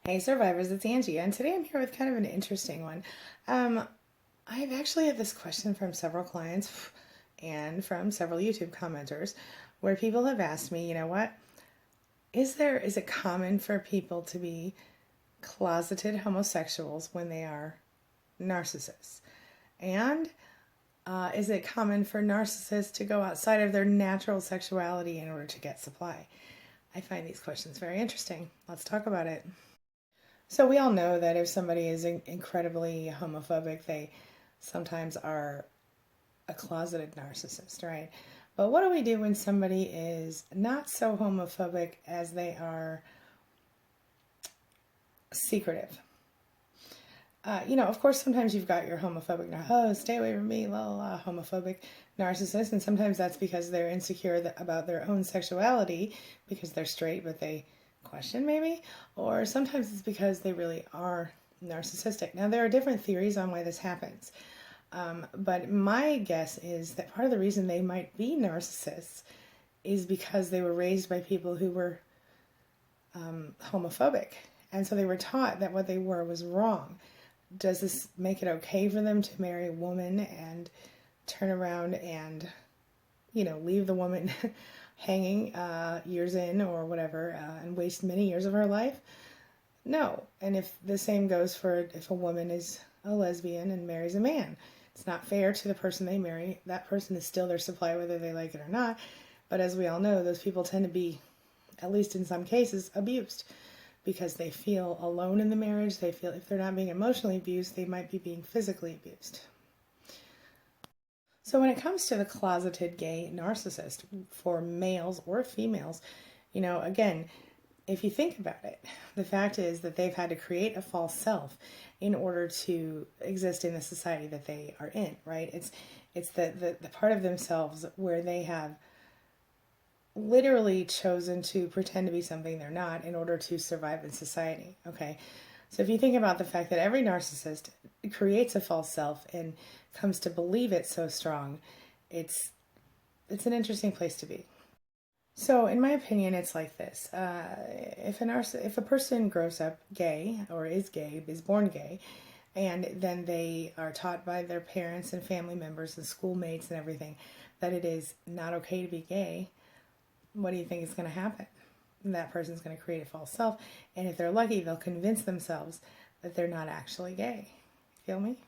Hey survivors, it's Angie, and today I'm here with kind of an interesting one. Um, I've actually had this question from several clients and from several YouTube commenters where people have asked me, is it common for people to be closeted homosexuals when they are narcissists? And is it common for narcissists to go outside of their natural sexuality in order to get supply? I find these questions very interesting. Let's talk about it. So we all know that if somebody is incredibly homophobic, they sometimes are a closeted narcissist, right? But what do we do when somebody is not so homophobic as they are secretive? Of course, sometimes you've got your homophobic, oh, stay away from me, la la la, homophobic narcissist, and sometimes that's because they're insecure about their own sexuality because they're straight, but they question maybe, or sometimes it's because they really are narcissistic. Now, there are different theories on why this happens, but my guess is that part of the reason they might be narcissists is because they were raised by people who were homophobic, and so they were taught that what they were was wrong. Does this make it okay for them to marry a woman and turn around and, leave the woman hanging years in or whatever and waste many years of her life? No. And if the same goes for if a woman is a lesbian and marries a man, it's not fair to the person they marry. That person is still their supply whether they like it or not. But as we all know, those people tend to be, at least in some cases, abused because they feel alone in the marriage. They feel if they're not being emotionally abused, they might be being physically abused. So when it comes to the closeted gay narcissist, for males or females, again, if you think about it, the fact is that they've had to create a false self in order to exist in the society that they are in, right? It's the part of themselves where they have literally chosen to pretend to be something they're not in order to survive in society, okay? So if you think about the fact that every narcissist creates a false self and comes to believe it so strong, it's an interesting place to be. So in my opinion, it's like this. If a person grows up gay or is born gay, and then they are taught by their parents and family members and schoolmates and everything that it is not okay to be gay, what do you think is going to happen? That person's going to create a false self, and if they're lucky, they'll convince themselves that they're not actually gay. Feel me?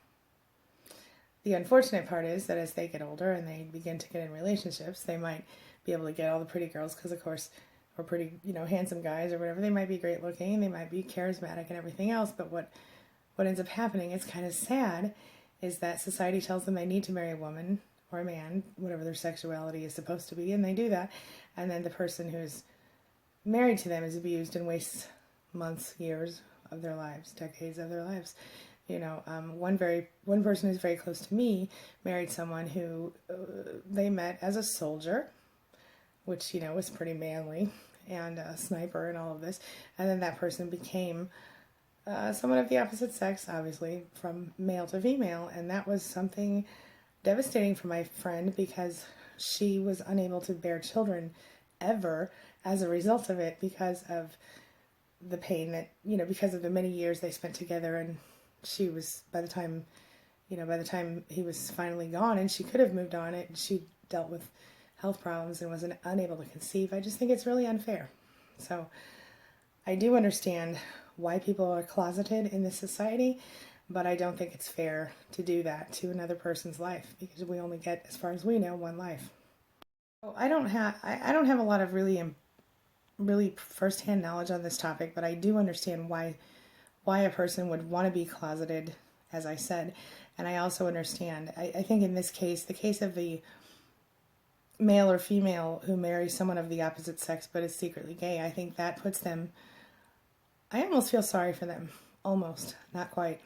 The unfortunate part is that as they get older and they begin to get in relationships, they might be able to get all the pretty girls because, of course, or pretty, handsome guys or whatever. They might be great looking, they might be charismatic and everything else, but what ends up happening, it's kind of sad, is that society tells them they need to marry a woman or a man, whatever their sexuality is supposed to be, and they do that, and then the person who's married to them is abused and wastes months, years of their lives, decades of their lives. One person who's very close to me married someone who they met as a soldier, which was pretty manly, and a sniper and all of this, and then that person became someone of the opposite sex, obviously from male to female, and that was something devastating for my friend because she was unable to bear children ever as a result of it because of the pain that, because of the many years they spent together, and she was, by the time he was finally gone and she could have moved on, she dealt with health problems and was unable to conceive. I just think it's really unfair. So I do understand why people are closeted in this society, but I don't think it's fair to do that to another person's life because we only get, as far as we know, one life. I don't have a lot of really firsthand knowledge on this topic, but I do understand why a person would want to be closeted, as I said, and I also understand. I think in this case, the case of the male or female who marries someone of the opposite sex but is secretly gay, I think that puts them. I almost feel sorry for them, almost, not quite.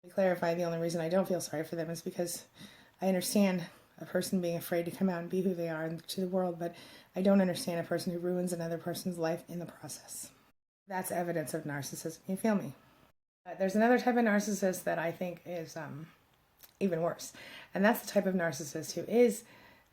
To clarify, the only reason I don't feel sorry for them is because I understand a person being afraid to come out and be who they are to the world, but I don't understand a person who ruins another person's life in the process. That's evidence of narcissism. You feel me? There's another type of narcissist that I think is even worse, and that's the type of narcissist who is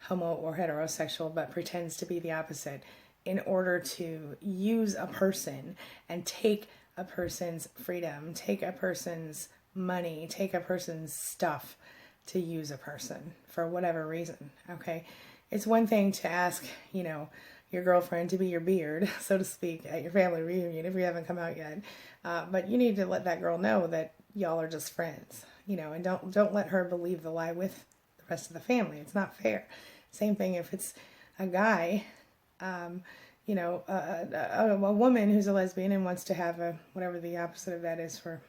homo or heterosexual but pretends to be the opposite in order to use a person and take a person's freedom, take a person's money, take a person's stuff to use a person for whatever reason, okay? It's one thing to ask, your girlfriend to be your beard, so to speak, at your family reunion if you haven't come out yet. But you need to let that girl know that y'all are just friends, and don't let her believe the lie with the rest of the family. It's not fair. Same thing if it's a guy, a woman who's a lesbian and wants to have whatever the opposite of that is for,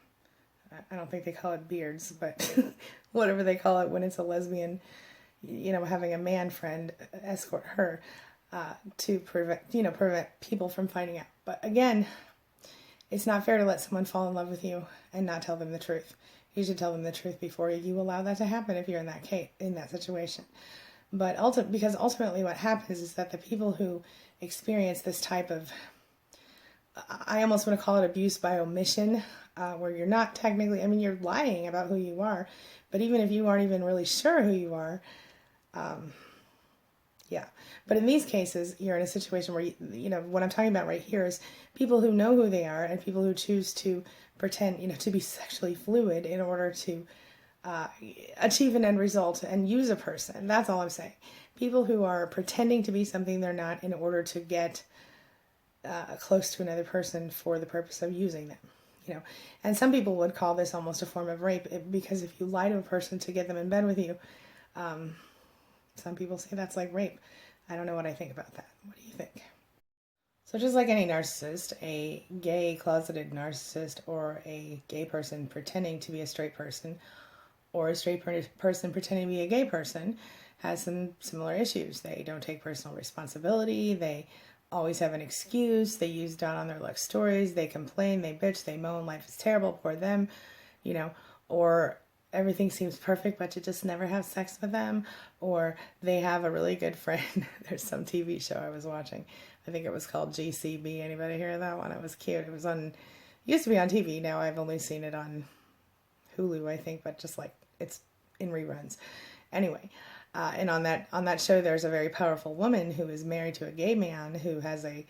I don't think they call it beards, but whatever they call it when it's a lesbian, having a man friend escort her to prevent people from finding out. But again, it's not fair to let someone fall in love with you and not tell them the truth. You should tell them the truth before you allow that to happen if you're in that situation. But because ultimately what happens is that the people who experience this type of, I almost want to call it abuse by omission, where you're not technically, you're lying about who you are, but even if you aren't even really sure who you are, yeah. But in these cases, you're in a situation where, what I'm talking about right here is people who know who they are and people who choose to pretend, to be sexually fluid in order to achieve an end result and use a person. That's all I'm saying. People who are pretending to be something they're not in order to get close to another person for the purpose of using them. And some people would call this almost a form of rape because if you lie to a person to get them in bed with you, some people say that's like rape. I don't know what I think about that. What do you think? So just like any narcissist, a gay closeted narcissist or a gay person pretending to be a straight person or a straight person pretending to be a gay person has some similar issues. They don't take personal responsibility. They always have an excuse. They use down on their luck stories. They complain, they bitch, they moan, life is terrible, poor them, or everything seems perfect, but you just never have sex with them, or they have a really good friend. There's some TV show I was watching. I think it was called GCB. Anybody hear that one? It was cute. It used to be on TV. Now I've only seen it on Hulu, I think, but just like it's in reruns. Anyway, and on that show, there's a very powerful woman who is married to a gay man who has a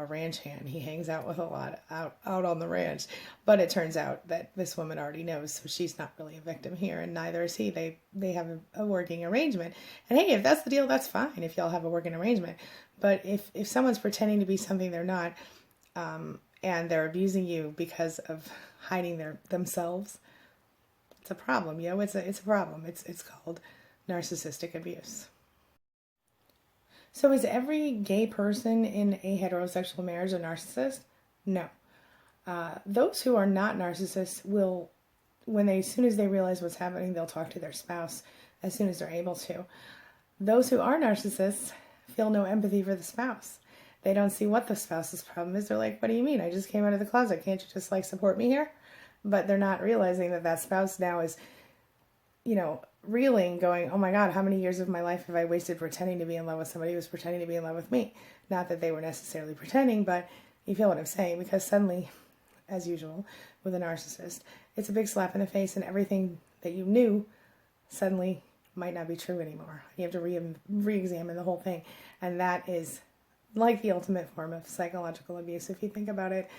ranch hand. He hangs out with a lot out on the ranch. But it turns out that this woman already knows, so she's not really a victim here, and neither is he. They have a working arrangement. And hey, if that's the deal, that's fine if y'all have a working arrangement. But if someone's pretending to be something they're not, and they're abusing you because of hiding themselves, it's a problem. It's a problem. It's called narcissistic abuse. So is every gay person in a heterosexual marriage a narcissist? No. Those who are not narcissists will, as soon as they realize what's happening, they'll talk to their spouse as soon as they're able to. Those who are narcissists feel no empathy for the spouse. They don't see what the spouse's problem is. They're like, what do you mean? I just came out of the closet. Can't you just support me here? But they're not realizing that spouse now is, reeling, going, oh my God, how many years of my life have I wasted pretending to be in love with somebody who was pretending to be in love with me? Not that they were necessarily pretending, but you feel what I'm saying, because suddenly, as usual, with a narcissist, it's a big slap in the face and everything that you knew suddenly might not be true anymore. You have to re-examine the whole thing. And that is like the ultimate form of psychological abuse, if you think about it,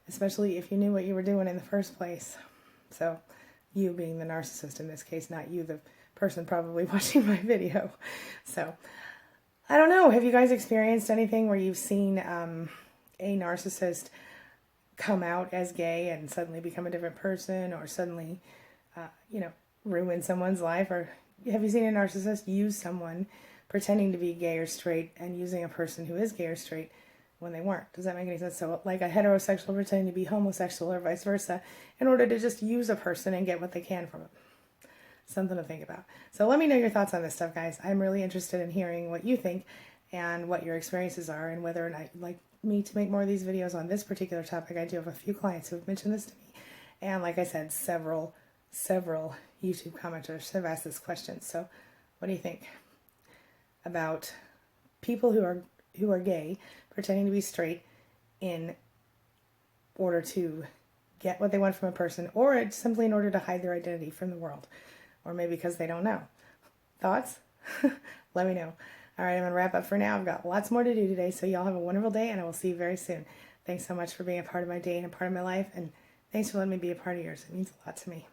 especially if you knew what you were doing in the first place. So you being the narcissist in this case, not you, the person probably watching my video. So I don't know. Have you guys experienced anything where you've seen a narcissist come out as gay and suddenly become a different person, or suddenly, ruin someone's life? Or have you seen a narcissist use someone pretending to be gay or straight and using a person who is gay or straight when they weren't? Does that make any sense? So like a heterosexual pretending to be homosexual or vice versa in order to just use a person and get what they can from it. Something to think about. So let me know your thoughts on this stuff, guys. I'm really interested in hearing what you think and what your experiences are, and whether or not you'd like me to make more of these videos on this particular topic. I do have a few clients who have mentioned this to me. And like I said, several YouTube commenters have asked this question. So what do you think about people who are gay pretending to be straight in order to get what they want from a person, or simply in order to hide their identity from the world, or maybe because they don't know? Thoughts? Let me know. All right, I'm going to wrap up for now. I've got lots more to do today, so y'all have a wonderful day, and I will see you very soon. Thanks so much for being a part of my day and a part of my life, and thanks for letting me be a part of yours. It means a lot to me.